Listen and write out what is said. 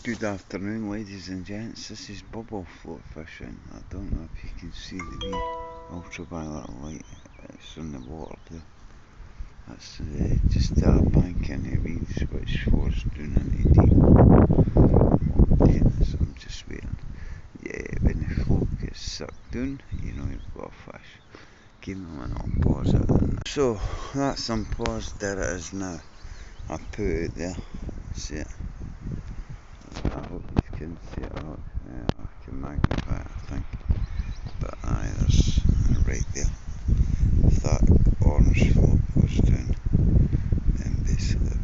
Good afternoon, ladies and gents. This is bubble float fishing. I don't know if you can see the wee ultraviolet light that's on the water there. That's just our bank in the reeds which was down into deep water. So I'm just waiting. Yeah, when the float gets sucked down, you know you've got a fish. Give me a minute, I'll pause it. So that's unpaused. There it is now. I put it there. See it? I hope you can see it out. Yeah, I can magnify it, I think. But aye, there's right there. If that orange float goes down, then basically